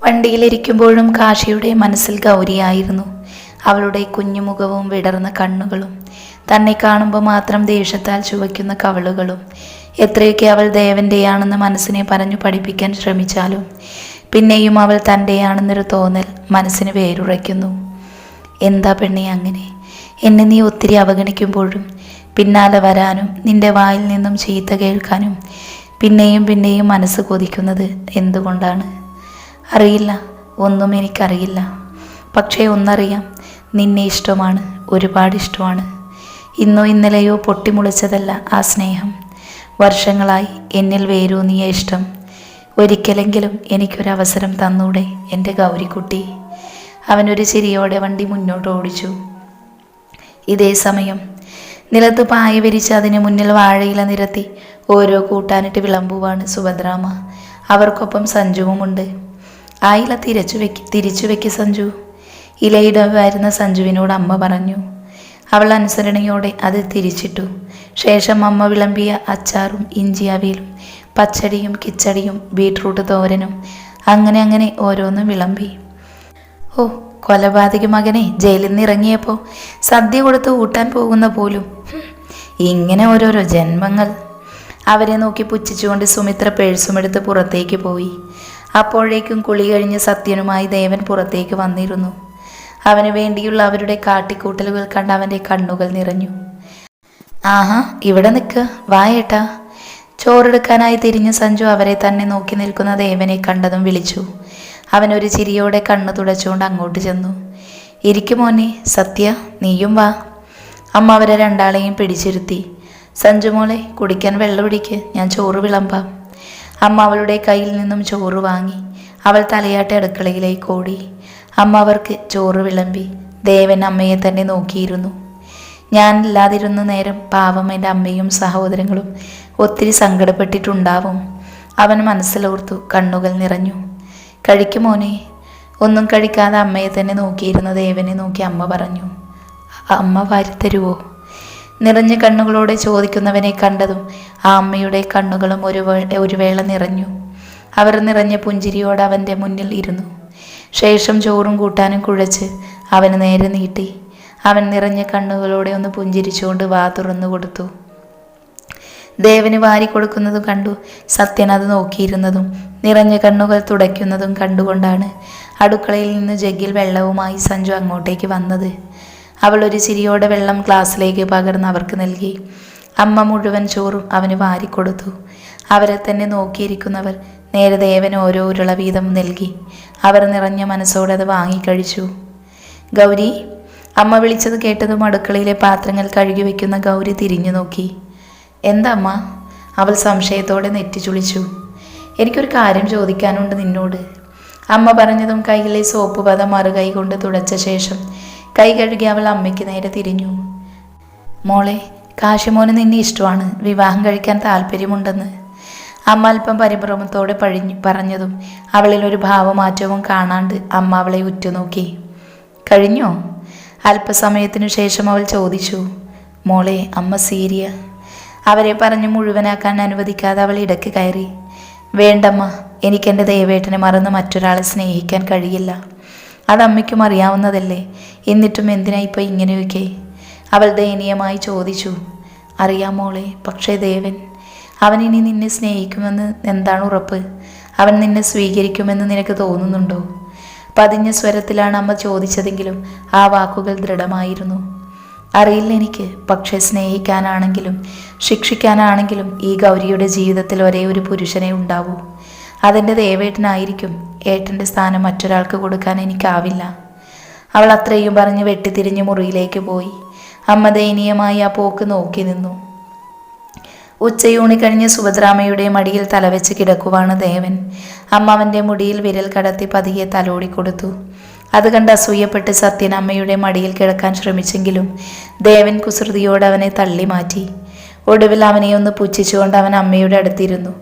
വണ്ടിയിലിരിക്കുമ്പോഴും കാശിയുടെ മനസ്സിൽ ഗൗരിയായിരുന്നു. അവളുടെ കുഞ്ഞുമുഖവും വിടർന്ന കണ്ണുകളും തന്നെ കാണുമ്പോൾ മാത്രം ദേഷ്യത്താൽ ചുവയ്ക്കുന്ന കവളുകളും എത്രയൊക്കെ അവൾ ദേവൻ്റെയാണെന്ന് മനസ്സിനെ പറഞ്ഞു പഠിപ്പിക്കാൻ ശ്രമിച്ചാലും പിന്നെയും അവൾ തൻ്റെയാണെന്നൊരു തോന്നൽ മനസ്സിന് വേരുറയ്ക്കുന്നു. എന്താ പെണ്ണെ അങ്ങനെ? എന്നെ നീ ഒത്തിരി അവഗണിക്കുമ്പോഴും പിന്നാലെ വരാനും നിന്റെ വായിൽ നിന്നും ചീത്ത കേൾക്കാനും പിന്നെയും പിന്നെയും മനസ്സ് കൊതിക്കുന്നത് എന്തുകൊണ്ടാണ്? അറിയില്ല, ഒന്നും എനിക്കറിയില്ല. പക്ഷേ ഒന്നറിയാം, നിന്നെ ഇഷ്ടമാണ്, ഒരുപാട് ഇഷ്ടമാണ്. ഇന്നോ ഇന്നലെയോ പൊട്ടിമുളച്ചതല്ല ആ സ്നേഹം. വർഷങ്ങളായി എന്നിൽ വേരൂന്നിയ ഇഷ്ടം. ഒരിക്കലെങ്കിലും എനിക്കൊരവസരം തന്നൂടെ എൻ്റെ ഗൗരിക്കുട്ടി? അവനൊരു ചിരിയോടെ വണ്ടി മുന്നോട്ട് ഓടിച്ചു. ഇതേ സമയം നിലത്ത് പായ വിരിച്ച് അതിന് മുന്നിൽ വാഴയില നിരത്തി ഓരോ കൂട്ടാനിട്ട് വിളമ്പുവാണ് സുഭദ്രാമ്മ. അവർക്കൊപ്പം സഞ്ജുവുമുണ്ട്. ആ ഇല തിരിച്ചു വെക്ക് സഞ്ജു. ഇലയിടുവായിരുന്ന സഞ്ജുവിനോട് അമ്മ പറഞ്ഞു. അവൾ അനുസരണയോടെ അത് തിരിച്ചിട്ടു. ശേഷം അമ്മ വിളമ്പിയ അച്ചാറും ഇഞ്ചി അവിയലും പച്ചടിയും കിച്ചടിയും ബീട്രൂട്ട് തോരനും അങ്ങനെ ഓരോന്നും വിളമ്പി. ഓ, കൊലപാതക മകനെ ജയിലിൽ നിന്ന് ഇറങ്ങിയപ്പോൾ സദ്യ കൊടുത്ത് ഊട്ടാൻ പോകുന്ന പോലും. ഇങ്ങനെ ഓരോരോ ജന്മങ്ങൾ. അവരെ നോക്കി പുച്ഛിച്ചുകൊണ്ട് സുമിത്ര പേഴ്സുമെടുത്ത് പുറത്തേക്ക് പോയി. അപ്പോഴേക്കും കുളി കഴിഞ്ഞ് സത്യനുമായി ദേവൻ പുറത്തേക്ക് വന്നിരുന്നു. അവന് വേണ്ടിയുള്ള അവരുടെ കാട്ടിക്കൂട്ടലുകൾ കണ്ട് അവൻ്റെ കണ്ണുകൾ നിറഞ്ഞു. ആഹാ, ഇവിടെ നിൽക്ക്, വായേട്ടാ. ചോറെടുക്കാനായി തിരിഞ്ഞ സഞ്ജു അവരെ തന്നെ നോക്കി നിൽക്കുന്ന ദേവനെ കണ്ടതും വിളിച്ചു. അവനൊരു ചിരിയോടെ കണ്ണു തുടച്ചുകൊണ്ട് അങ്ങോട്ട് ചെന്നു. ഇരിക്കുമോനെ, സത്യ നീയും വാ. അമ്മ അവരെ രണ്ടാളെയും പിടിച്ചിരുത്തി. സഞ്ജു മോളെ, കുടിക്കാൻ വെള്ളം പിടിക്ക്, ഞാൻ ചോറ് വിളമ്പാം. അമ്മ അവളുടെ കയ്യിൽ നിന്നും ചോറ് വാങ്ങി. അവൾ തലയാട്ടി അടുക്കളയിലേക്ക് ഓടി. അമ്മ അവർക്ക് ചോറ് വിളമ്പി. ദേവൻ അമ്മയെ തന്നെ നോക്കിയിരുന്നു. ഞാനില്ലാതിരുന്ന നേരം പാവം എൻ്റെ അമ്മയും സഹോദരങ്ങളും ഒത്തിരി സങ്കടപ്പെട്ടിട്ടുണ്ടാവും. അവൻ മനസ്സിലോർത്തു. കണ്ണുകൾ നിറഞ്ഞു. കഴിക്കുമോനെ. ഒന്നും കഴിക്കാതെ അമ്മയെ തന്നെ നോക്കിയിരുന്ന ദേവനെ നോക്കി അമ്മ പറഞ്ഞു. അമ്മ വാരിത്തരുവോ? നിറഞ്ഞ കണ്ണുകളോടെ ചോദിക്കുന്നവനെ കണ്ടതും ആ അമ്മയുടെ കണ്ണുകളും ഒരു വേള നിറഞ്ഞു. അവർ നിറഞ്ഞ പുഞ്ചിരിയോടെ അവൻ്റെ മുന്നിൽ ഇരുന്നു. ശേഷം ചോറും കൂട്ടാനും കുഴച്ച് അവന് നേരെ നീട്ടി. അവൻ നിറഞ്ഞ കണ്ണുകളോടെ ഒന്ന് പുഞ്ചിരിച്ചുകൊണ്ട് വാ തുറന്നു കൊടുത്തു. ദേവന് വാരി കൊടുക്കുന്നതും കണ്ടു. സത്യൻ അത് നോക്കിയിരുന്നതും നിറഞ്ഞ കണ്ണുകൾ തുടയ്ക്കുന്നതും കണ്ടുകൊണ്ടാണ് അടുക്കളയിൽ നിന്ന് ജഗ്ഗിൽ വെള്ളവുമായി സഞ്ജു അങ്ങോട്ടേക്ക് വന്നത്. അവൾ ഒരു ചിരിയോടെ വെള്ളം ഗ്ലാസ്സിലേക്ക് പകർന്ന് അവർക്ക് നൽകി. അമ്മ മുഴുവൻ ചോറും അവന് വാരിക്കൊടുത്തു. അവരെ തന്നെ നോക്കിയിരിക്കുന്നവർ നേരെ ദേവന് ഓരോ ഉരുള വീതം നൽകി. അവർ നിറഞ്ഞ മനസ്സോടെ അത് വാങ്ങിക്കഴിച്ചു. ഗൗരി, അമ്മ വിളിച്ചത് കേട്ടതും അടുക്കളയിലെ പാത്രങ്ങൾ കഴുകി വയ്ക്കുന്ന ഗൗരി തിരിഞ്ഞു നോക്കി. എന്താ അമ്മ? അവൾ സംശയത്തോടെ നെറ്റി ചുളിച്ചു. എനിക്കൊരു കാര്യം ചോദിക്കാനുണ്ട് നിന്നോട്. അമ്മ പറഞ്ഞതും കൈയിലെ സോപ്പ് പത മറുകൈ കൊണ്ട് തുടച്ച ശേഷം കൈ കഴുകി അവൾ അമ്മയ്ക്ക് നേരെ തിരിഞ്ഞു. മോളെ, കാശിമോന് നിന്നെ ഇഷ്ടമാണ്, വിവാഹം കഴിക്കാൻ താല്പര്യമുണ്ടെന്ന് അമ്മ അല്പം പരിഭ്രമത്തോടെ പറഞ്ഞതും അവളിൽ ഒരു ഭാവമാറ്റവും കാണാണ്ട് അമ്മ അവളെ ഉറ്റുനോക്കി. കഴിഞ്ഞോ? അല്പസമയത്തിനു ശേഷം അവൾ ചോദിച്ചു. മോളെ, അമ്മ സീരിയ. അവരെ പറഞ്ഞു മുഴുവനാക്കാൻ അനുവദിക്കാതെ അവൾ ഇടയ്ക്ക് കയറി. വേണ്ടമ്മ, എനിക്കെൻ്റെ ദേവേട്ടനെ മറന്ന് മറ്റൊരാളെ സ്നേഹിക്കാൻ കഴിയില്ല. അത് അമ്മയ്ക്കും അറിയാവുന്നതല്ലേ, എന്നിട്ടും എന്തിനാ ഇപ്പോൾ ഇങ്ങനെയൊക്കെ? അവൾ ദയനീയമായി ചോദിച്ചു. അറിയാം മോളെ, പക്ഷേ ദേവൻ, അവൻ ഇനി നിന്നെ സ്നേഹിക്കുമെന്ന് എന്താണ് ഉറപ്പ്? അവൻ നിന്നെ സ്വീകരിക്കുമെന്ന് നിനക്ക് തോന്നുന്നുണ്ടോ? പതിഞ്ഞ സ്വരത്തിലാണ് അമ്മ ചോദിച്ചതെങ്കിലും ആ വാക്കുകൾ ദൃഢമായിരുന്നു. അറിയില്ല എനിക്ക്, പക്ഷേ സ്നേഹിക്കാനാണെങ്കിലും ശിക്ഷിക്കാനാണെങ്കിലും ഈ ഗൗരിയുടെ ജീവിതത്തിൽ ഒരേ ഒരു പുരുഷനെ ഉണ്ടാവൂ. അതെൻ്റെ ദേവേട്ടനായിരിക്കും. ഏട്ടൻ്റെ സ്ഥാനം മറ്റൊരാൾക്ക് കൊടുക്കാൻ എനിക്കാവില്ല. അവൾ അത്രയും പറഞ്ഞ് വെട്ടിത്തിരിഞ്ഞ് മുറിയിലേക്ക് പോയി. അമ്മ ദയനീയമായി ആ പോക്ക് നോക്കി നിന്നു. ഉച്ചയൂണി കഴിഞ്ഞ് സുഭദ്രാമ്മയുടെ മടിയിൽ തലവെച്ച് കിടക്കുവാണ് ദേവൻ. അമ്മ അവൻ്റെ മുടിയിൽ വിരൽ കടത്തി പതിയെ തലോടിക്കൊടുത്തു. അത് കണ്ട് അസൂയപ്പെട്ട് സത്യൻ അമ്മയുടെ മടിയിൽ കിടക്കാൻ ശ്രമിച്ചെങ്കിലും ദേവൻ കുസൃതിയോട് അവനെ തള്ളി മാറ്റി. ഒടുവിൽ അവനെ ഒന്ന് പുച്ഛിച്ചുകൊണ്ട് അവൻ അമ്മയുടെ അടുത്തിരുന്നു.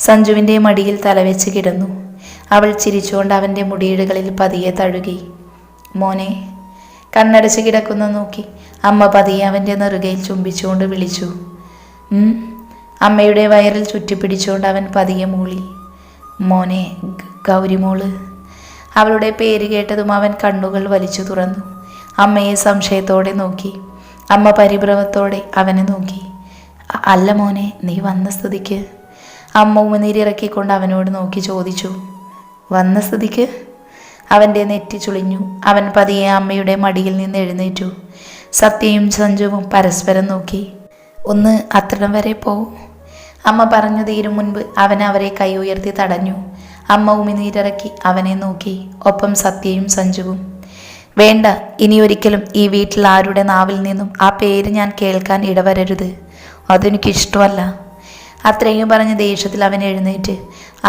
സഞ്ജുവിൻ്റെ മടിയിൽ തലവെച്ച് കിടന്നു. അവൾ ചിരിച്ചുകൊണ്ട് അവൻ്റെ മുടിയിടുകളിൽ പതിയെ തഴുകി. മോനെ. കണ്ണടച്ച് കിടക്കുന്ന നോക്കി അമ്മ പതിയെ അവൻ്റെ നെറുകയിൽ ചുംബിച്ചുകൊണ്ട് വിളിച്ചു. അമ്മയുടെ വയറിൽ ചുറ്റിപ്പിടിച്ചുകൊണ്ട് അവൻ പതിയെ മൂളി. മോനെ, ഗൗരിമോള്. അവളുടെ പേര് കേട്ടതും അവൻ കണ്ണുകൾ വലിച്ചു തുറന്നു. അമ്മയെ സംശയത്തോടെ നോക്കി. അമ്മ പരിഭ്രമത്തോടെ അവനെ നോക്കി. അല്ല മോനെ, നീ വന്ന സ്ഥിതിക്ക്. അമ്മ ഉമിനീരിറക്കിക്കൊണ്ട് അവനോട് നോക്കി ചോദിച്ചു. വന്ന സ്ഥിതിക്ക്? അവൻ്റെ നെറ്റി ചുളിഞ്ഞു. അവൻ പതിയെ അമ്മയുടെ മടിയിൽ നിന്ന് എഴുന്നേറ്റു. സത്യയും സഞ്ജുവും പരസ്പരം നോക്കി. ഒന്ന് അത്രടം വരെ പോ, അമ്മ പറഞ്ഞു തീരും മുൻപ് അവൻ അവരെ കൈ ഉയർത്തി തടഞ്ഞു. അമ്മ ഉമിനീരിറക്കി അവനെ നോക്കി. ഒപ്പം സത്യയും സഞ്ജുവും. വേണ്ട, ഇനി ഒരിക്കലും ഈ വീട്ടിൽ ആരുടെ നാവിൽ നിന്നും ആ പേര് ഞാൻ കേൾക്കാൻ ഇടവരരുത്. അതെനിക്കിഷ്ടമല്ല. അത്രയും പറഞ്ഞ ദേഷ്യത്തിൽ അവൻ എഴുന്നേറ്റ്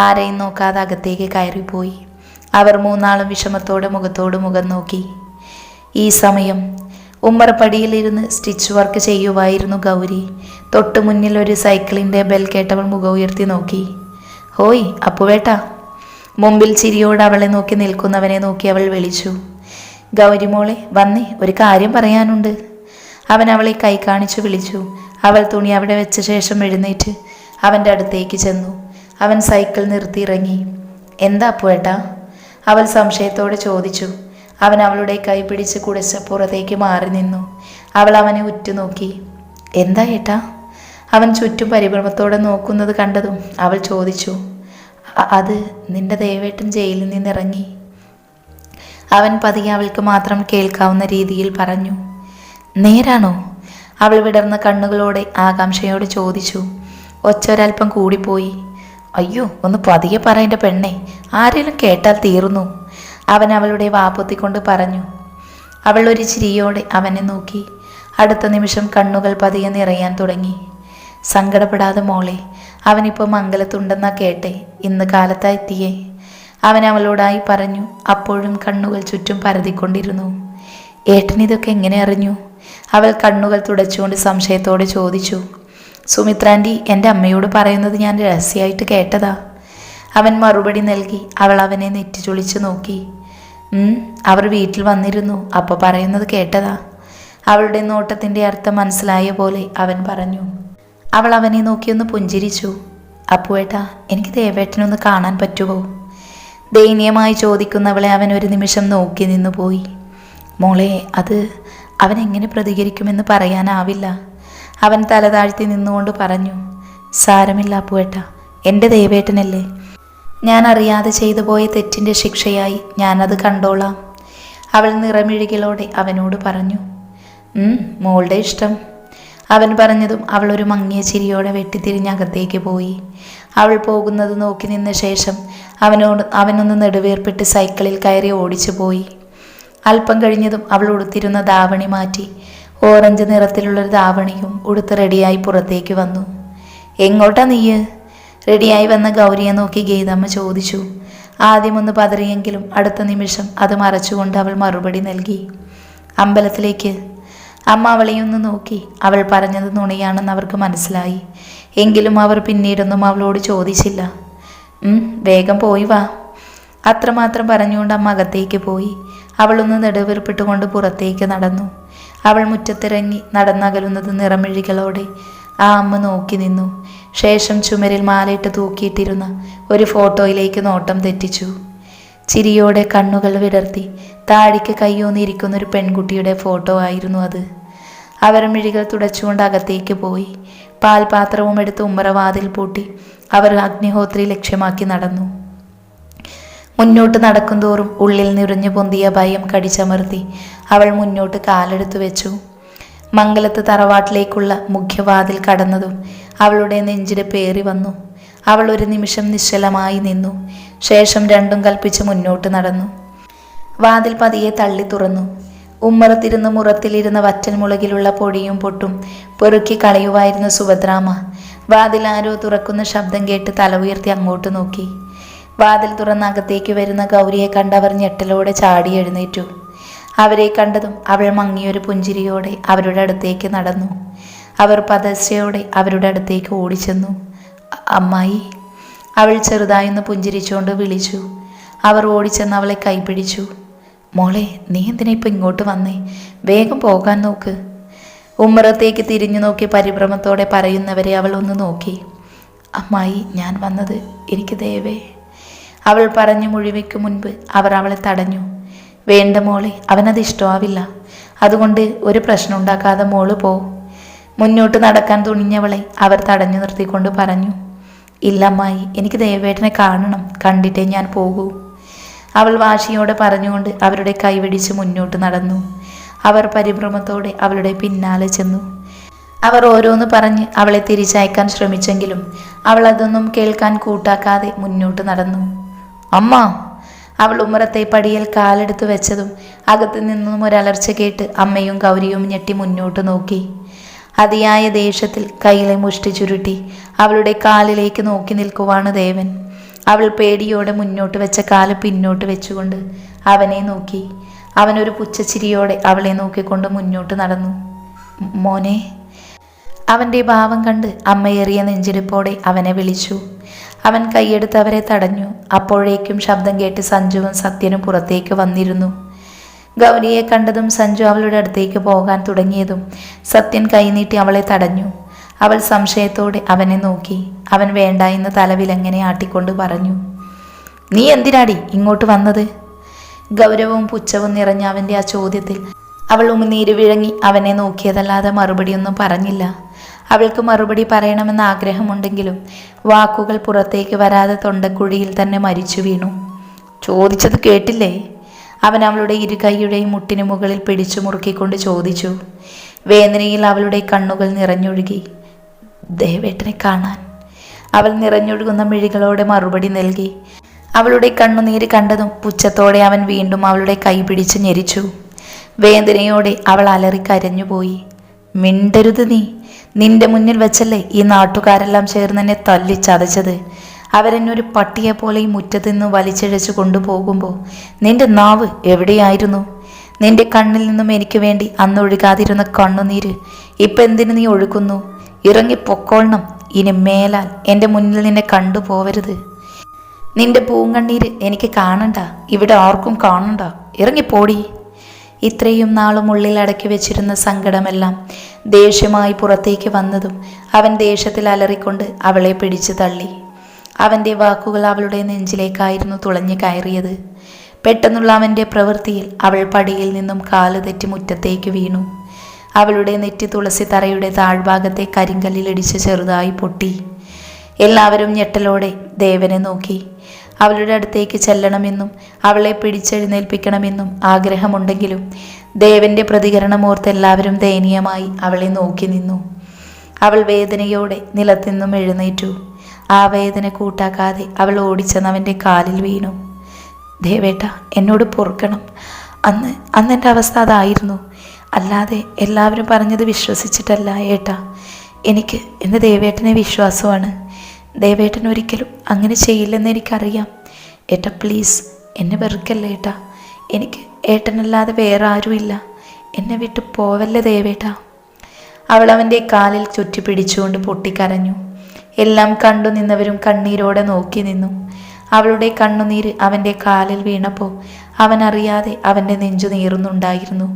ആരെയും നോക്കാതെ അകത്തേക്ക് കയറിപ്പോയി. അവർ മൂന്നാളും വിഷമത്തോടെ മുഖത്തോട് മുഖം നോക്കി. ഈ സമയം ഉമ്മറപ്പടിയിലിരുന്ന് സ്റ്റിച്ച് വർക്ക് ചെയ്യുമായിരുന്നു ഗൗരി. തൊട്ടു മുന്നിൽ ഒരു സൈക്കിളിൻ്റെ ബെൽ കേട്ടവൾ മുഖം ഉയർത്തി നോക്കി. ഹോയ് അപ്പുവേട്ടാ. മുമ്പിൽ ചിരിയോട് അവളെ നോക്കി നിൽക്കുന്നവനെ നോക്കി അവൾ വിളിച്ചു. ഗൗരി മോളെ വന്നേ, ഒരു കാര്യം പറയാനുണ്ട്. അവൻ അവളെ കൈ കാണിച്ചു വിളിച്ചു. അവൾ തുണി അവിടെ വെച്ച ശേഷം എഴുന്നേറ്റ് അവൻ്റെ അടുത്തേക്ക് ചെന്നു. അവൻ സൈക്കിൾ നിർത്തി ഇറങ്ങി. എന്താ അപ്പുവേട്ടാ? അവൾ സംശയത്തോടെ ചോദിച്ചു. അവൻ അവളുടെ കൈ പിടിച്ച് കുടച്ച് പുറത്തേക്ക് മാറി നിന്നു. അവൾ അവനെ ഉറ്റുനോക്കി. എന്താ ഏട്ടാ? അവൻ ചുറ്റും പരിഭ്രമത്തോടെ നോക്കുന്നത് കണ്ടതും അവൾ ചോദിച്ചു. അത് നിന്റെ ദേവേട്ടൻ ജയിലിൽ നിന്നിറങ്ങി. അവൻ പതിയെ അവൾക്ക് മാത്രം കേൾക്കാവുന്ന രീതിയിൽ പറഞ്ഞു. നേരാണോ? അവൾ വിടർന്ന കണ്ണുകളോടെ ആകാംക്ഷയോട് ചോദിച്ചു. ഒച്ചൊരൽപ്പം കൂടിപ്പോയി. അയ്യോ, ഒന്ന് പതിയെ പറയേണ്ട പെണ്ണെ, ആരെങ്കിലും കേട്ടാൽ തീർന്നു, അവൻ അവളുടെ വാപ്പൊത്തിക്കൊണ്ട് പറഞ്ഞു. അവൾ ഒരു ചിരിയോടെ അവനെ നോക്കി. അടുത്ത നിമിഷം കണ്ണുകൾ പതിയെ നിറയാൻ തുടങ്ങി. സങ്കടപ്പെടാതെ മോളെ, അവനിപ്പോൾ മംഗലത്തുണ്ടെന്നാ കേട്ടെ, ഇന്ന് കാലത്താ എത്തിയേ, അവൻ അവളോടായി പറഞ്ഞു. അപ്പോഴും കണ്ണുകൾ ചുറ്റും പരതിക്കൊണ്ടിരുന്നു. ഏട്ടനിതൊക്കെ എങ്ങനെ അറിഞ്ഞു? അവൾ കണ്ണുകൾ തുടച്ചുകൊണ്ട് സംശയത്തോടെ ചോദിച്ചു. സുമിത്രാൻ്റി എൻ്റെ അമ്മയോട് പറയുന്നത് ഞാൻ രഹസ്യമായിട്ട് കേട്ടതാ, അവൻ മറുപടി നൽകി. അവൾ അവനെ നെറ്റി ചുളിച്ചു നോക്കി. അവർ വീട്ടിൽ വന്നിരുന്നു, അപ്പോൾ പറയുന്നത് കേട്ടതാ. അവളുടെ നോട്ടത്തിൻ്റെ അർത്ഥം മനസ്സിലായ പോലെ അവൻ പറഞ്ഞു. അവൾ അവനെ നോക്കിയൊന്ന് പുഞ്ചിരിച്ചു. അപ്പുവേട്ടാ, എനിക്ക് ദേവേട്ടനൊന്ന് കാണാൻ പറ്റുമോ? ദയനീയമായി ചോദിക്കുന്നവളെ അവൻ ഒരു നിമിഷം നോക്കി നിന്നു പോയി. മോളെ, അത് അവൻ എങ്ങനെ പ്രതികരിക്കുമെന്ന് പറയാനാവില്ല, അവൻ തല താഴ്ത്തി നിന്നുകൊണ്ട് പറഞ്ഞു. സാരമില്ല അപ്പുവേട്ടാ, എൻ്റെ ദേവേട്ടനല്ലേ, ഞാൻ അറിയാതെ ചെയ്തു പോയ തെറ്റിൻ്റെ ശിക്ഷയായി ഞാനത് കണ്ടോളാം, അവൾ നിറമിഴികളോടെ അവനോട് പറഞ്ഞു. മോളുടെ ഇഷ്ടം, അവൻ പറഞ്ഞതും അവൾ ഒരു മങ്ങിയ ചിരിയോടെ വെട്ടിത്തിരിഞ്ഞകത്തേക്ക് പോയി. അവൾ പോകുന്നത് നോക്കി നിന്ന ശേഷം അവനൊന്ന് നെടുവേർപ്പെട്ട് സൈക്കിളിൽ കയറി ഓടിച്ചു പോയി. അല്പം കഴിഞ്ഞതും അവൾ ഉടുത്തിരുന്ന ധാവണി മാറ്റി ഓറഞ്ച് നിറത്തിലുള്ളൊരു ധാവണിയും ഉടുത്ത് റെഡിയായി പുറത്തേക്ക് വന്നു. എങ്ങോട്ടാ നീയ്? റെഡിയായി വന്ന ഗൗരിയെ നോക്കി ഗീതമ്മ ചോദിച്ചു. ആദ്യമൊന്ന് പതറിയെങ്കിലും അടുത്ത നിമിഷം അത് മറച്ചുകൊണ്ട് അവൾ മറുപടി നൽകി. അമ്പലത്തിലേക്ക്. അമ്മ അവളെയൊന്ന് നോക്കി. അവൾ പറഞ്ഞത് നുണയാണെന്ന് അവർക്ക് മനസ്സിലായി. എങ്കിലും അവർ പിന്നീടൊന്നും അവളോട് ചോദിച്ചില്ല. വേഗം പോയി വാ, അത്രമാത്രം പറഞ്ഞുകൊണ്ട് അമ്മ അകത്തേക്ക് പോയി. അവളൊന്ന് നെടുവീർപ്പിട്ടുകൊണ്ട് പുറത്തേക്ക് നടന്നു. അവൾ മുറ്റത്തിറങ്ങി നടന്നകലുന്നത് നിറമിഴികളോടെ ആ അമ്മ നോക്കി നിന്നു. ശേഷം ചുമരിൽ മാലയിട്ട് തൂക്കിയിട്ടിരുന്ന ഒരു ഫോട്ടോയിലേക്ക് നോട്ടം തെറ്റിച്ചു. ചിരിയോടെ കണ്ണുകൾ വിടർത്തി താടിക്ക് കയ്യൂന്നിരിക്കുന്നൊരു പെൺകുട്ടിയുടെ ഫോട്ടോ ആയിരുന്നു അത്. അവർ മിഴികൾ തുടച്ചുകൊണ്ട് അകത്തേക്ക് പോയി. പാൽപാത്രവും എടുത്ത് ഉമ്മറവാതിൽ പൂട്ടി അവർ അഗ്നിഹോത്രി ലക്ഷ്യമാക്കി നടന്നു. മുന്നോട്ട് നടക്കുന്തോറും ഉള്ളിൽ നിറഞ്ഞു പൊന്തിയ ഭയം കടിച്ചമർത്തി അവൾ മുന്നോട്ട് കാലെടുത്തു വെച്ചു. മംഗലത്ത് തറവാട്ടിലേക്കുള്ള മുഖ്യവാതിൽ കടന്നതും അവളുടെ നെഞ്ചിടെ പേറി വന്നു. അവൾ ഒരു നിമിഷം നിശ്ചലമായി നിന്നു. ശേഷം രണ്ടും കൽപ്പിച്ച് മുന്നോട്ട് നടന്നു. വാതിൽ പതിയെ തള്ളി തുറന്നു. ഉമ്മറത്തിരുന്ന് മുറത്തിലിരുന്ന വറ്റൽ മുളകിലുള്ള പൊടിയും പൊട്ടും പെറുക്കി കളയുവായിരുന്നു സുഭദ്രാമ്മ. വാതിൽ ആരോ തുറക്കുന്ന ശബ്ദം കേട്ട് തല ഉയർത്തി അങ്ങോട്ട് നോക്കി. വാതിൽ തുറന്നകത്തേക്ക് വരുന്ന ഗൗരിയെ കണ്ടവർ ഞെട്ടലോടെ ചാടി എഴുന്നേറ്റു. അവരെ കണ്ടതും അവൾ മങ്ങിയൊരു പുഞ്ചിരിയോടെ അവരുടെ അടുത്തേക്ക് നടന്നു. അവർ പദസ്യയോടെ അവരുടെ അടുത്തേക്ക് ഓടിച്ചെന്നു. അമ്മായി, അവൾ ചെറുതായൊന്ന് പുഞ്ചിരിച്ചുകൊണ്ട് വിളിച്ചു. അവർ ഓടിച്ചെന്ന് അവളെ കൈപിടിച്ചു. മോളെ, നീ എന്തിനാ ഇപ്പം ഇങ്ങോട്ട് വന്നേ? വേഗം പോകാൻ നോക്ക്. ഉമ്മറത്തേക്ക് തിരിഞ്ഞു നോക്കി പരിഭ്രമത്തോടെ പറയുന്നവരെ അവൾ ഒന്ന് നോക്കി. അമ്മായി, ഞാൻ വന്നത് എനിക്ക് ദേവേ. അവൾ പറഞ്ഞു മുഴുവയ്ക്ക് മുൻപ് അവർ അവളെ തടഞ്ഞു. വേണ്ട മോളെ, അവനത് ഇഷ്ടമാവില്ല. അതുകൊണ്ട് ഒരു പ്രശ്നം ഉണ്ടാക്കാതെ മോള് പോ. മുന്നോട്ട് നടക്കാൻ തുണിഞ്ഞവളെ അവർ തടഞ്ഞു നിർത്തിക്കൊണ്ട് പറഞ്ഞു, ഇല്ല അമ്മായി, എനിക്ക് ദേവേട്ടനെ കാണണം, കണ്ടിട്ടേ ഞാൻ പോകൂ. അവൾ വാശിയോടെ പറഞ്ഞുകൊണ്ട് അവരുടെ കൈപിടിച്ച് മുന്നോട്ട് നടന്നു. അവർ പരിഭ്രമത്തോടെ അവളുടെ പിന്നാലെ ചെന്നു. അവർ ഓരോന്ന് പറഞ്ഞ് അവളെ തിരിച്ചയക്കാൻ ശ്രമിച്ചെങ്കിലും അവൾ അതൊന്നും കേൾക്കാൻ കൂട്ടാക്കാതെ മുന്നോട്ട് നടന്നു. അമ്മ! അവൾ ഉമ്മറത്തെ പടിയിൽ കാലെടുത്ത് വെച്ചതും അകത്തു നിന്നും ഒരലർച്ച കേട്ട് അമ്മയും ഗൗരിയും ഞെട്ടി മുന്നോട്ട് നോക്കി. അതിയായ ദേഷ്യത്തിൽ കയ്യിലെ മുഷ്ടി ചുരുട്ടി അവളുടെ കാലിലേക്ക് നോക്കി നിൽക്കുവാണ് ദേവൻ. അവൾ പേടിയോടെ മുന്നോട്ട് വെച്ച കാല് പിന്നോട്ട് വെച്ചുകൊണ്ട് അവനെ നോക്കി. അവനൊരു പുച്ഛച്ചിരിയോടെ അവളെ നോക്കിക്കൊണ്ട് മുന്നോട്ട് നടന്നു. മോനെ! അവൻ്റെ ഭാവം കണ്ട് അമ്മയേറിയ നെഞ്ചിടിപ്പോടെ അവനെ വിളിച്ചു. അവൻ കൈയെടുത്ത് അവരെ തടഞ്ഞു. അപ്പോഴേക്കും ശബ്ദം കേട്ട് സഞ്ജുവും സത്യനും പുറത്തേക്ക് വന്നിരുന്നു. ഗൗരിയെ കണ്ടതും സഞ്ജു അവളുടെ അടുത്തേക്ക് പോകാൻ തുടങ്ങിയതും സത്യൻ കൈനീട്ടി അവളെ തടഞ്ഞു. അവൾ സംശയത്തോടെ അവനെ നോക്കി. അവൻ വേണ്ട എന്ന് തലവിലങ്ങനെ ആട്ടിക്കൊണ്ട് പറഞ്ഞു, നീ എന്തിനാടി ഇങ്ങോട്ട് വന്നത്? ഗൗരവവും പുച്ഛവും നിറഞ്ഞ അവൻ്റെ ആ ചോദ്യത്തിൽ അവൾ ഉമിനീര് വിഴങ്ങി അവനെ നോക്കിയതല്ലാതെ മറുപടിയൊന്നും പറഞ്ഞില്ല. അവൾക്ക് മറുപടി പറയണമെന്ന ആഗ്രഹമുണ്ടെങ്കിലും വാക്കുകൾ പുറത്തേക്ക് വരാതെ തൊണ്ടക്കുഴിയിൽ തന്നെ മരിച്ചു വീണു. ചോദിച്ചത് കേട്ടില്ലേ? അവൻ അവളുടെ ഇരു കൈയുടെയും മുട്ടിനു മുകളിൽ പിടിച്ചു മുറുക്കിക്കൊണ്ട് ചോദിച്ചു. വേദനയിൽ അവളുടെ കണ്ണുകൾ നിറഞ്ഞൊഴുകി. ദേവേട്ടനെ കാണാൻ. അവൾ നിറഞ്ഞൊഴുകുന്ന മിഴികളോടെ മറുപടി നൽകി. അവളുടെ കണ്ണുനീര് കണ്ടതും പുച്ഛത്തോടെ അവൻ വീണ്ടും അവളുടെ കൈ പിടിച്ച് ഞെരിച്ചു. വേദനയോടെ അവൾ അലറിക്കരഞ്ഞുപോയി. മിണ്ടരുത് നീ! നിന്റെ മുന്നിൽ വെച്ചല്ലേ ഈ നാട്ടുകാരെല്ലാം ചേർന്ന് എന്നെ തല്ലിച്ചതച്ചത്. അവരെന്നൊരു പട്ടിയെ പോലെ ഈ മുറ്റത്ത് നിന്ന് വലിച്ചിഴച്ചു കൊണ്ടുപോകുമ്പോൾ നിന്റെ നാവ് എവിടെയായിരുന്നു? നിന്റെ കണ്ണിൽ നിന്നും എനിക്ക് വേണ്ടി അന്നൊഴുകാതിരുന്ന കണ്ണുനീര് ഇപ്പം എന്തിനു നീ ഒഴുക്കുന്നു? ഇറങ്ങി പൊക്കോളണം. ഇനി മേലാൽ എൻ്റെ മുന്നിൽ നിന്നെ കണ്ടുപോവരുത്. നിന്റെ പൂങ്കണ്ണീര് എനിക്ക് കാണണ്ട, ഇവിടെ ആർക്കും കാണണ്ട. ഇറങ്ങിപ്പോടി. ഇത്രയും നാളും ഉള്ളിൽ അടക്കി വെച്ചിരുന്ന സങ്കടമെല്ലാം ദേഷ്യമായി പുറത്തേക്ക് വന്നതും അവൻ ദേഷ്യത്തിൽ അലറിക്കൊണ്ട് അവളെ പിടിച്ചു തള്ളി. അവൻ്റെ വാക്കുകൾ അവളുടെ നെഞ്ചിലേക്കായിരുന്നു തുളഞ്ഞു കയറിയത്. പെട്ടെന്നുള്ള അവൻ്റെ പ്രവൃത്തിയിൽ അവൾ പടിയിൽ നിന്നും കാല് തെറ്റി മുറ്റത്തേക്ക് വീണു. അവളുടെ നെറ്റി തുളസി തറയുടെ താഴ്ഭാഗത്തെ കരിങ്കല്ലിലിടിച്ച് ചെറുതായി പൊട്ടി. എല്ലാവരും ഞെട്ടലോടെ ദേവനെ നോക്കി. അവളുടെ അടുത്തേക്ക് ചെല്ലണമെന്നും അവളെ പിടിച്ചെഴുന്നേൽപ്പിക്കണമെന്നും ആഗ്രഹമുണ്ടെങ്കിലും ദേവൻ്റെ പ്രതികരണമോർത്ത് എല്ലാവരും ദയനീയമായി അവളെ നോക്കി നിന്നു. അവൾ വേദനയോടെ നിലത്തുനിന്നും എഴുന്നേറ്റു. ആ വേദന കൂട്ടാക്കാതെ അവൾ ഓടിച്ചെന്നവൻ്റെ കാലിൽ വീണു. ദേവേട്ട, എന്നോട് പൊറുക്കണം. അന്ന് എൻ്റെ അവസ്ഥ അതായിരുന്നു. അല്ലാതെ എല്ലാവരും പറഞ്ഞത് വിശ്വസിച്ചിട്ടല്ല ഏട്ടാ. എനിക്ക് എൻ്റെ ദേവേട്ടനെ വിശ്വാസമാണ്. ദേവേട്ടൻ ഒരിക്കലും അങ്ങനെ ചെയ്യില്ലെന്ന് എനിക്കറിയാം. ഏട്ടാ പ്ലീസ് എന്നെ വെറുക്കല്ലേ ഏട്ടാ. എനിക്ക് ഏട്ടനല്ലാതെ വേറെ ആരുമില്ല. എന്നെ വിട്ട് പോവല്ലേ ദേവേട്ട. അവൾ അവൻ്റെ കാലിൽ ചുറ്റി പിടിച്ചുകൊണ്ട് പൊട്ടിക്കരഞ്ഞു. എല്ലാം കണ്ടു നിന്നവരും കണ്ണീരോടെ നോക്കി നിന്നു. അവളുടെ കണ്ണുനീര് അവൻ്റെ കാലിൽ വീണപ്പോൾ അവനറിയാതെ അവൻ്റെ നെഞ്ചു നീറുന്നുണ്ടായിരുന്നു.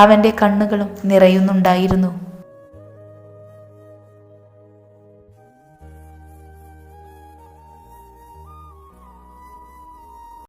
അവൻ്റെ കണ്ണുകളും നിറയുന്നുണ്ടായിരുന്നു.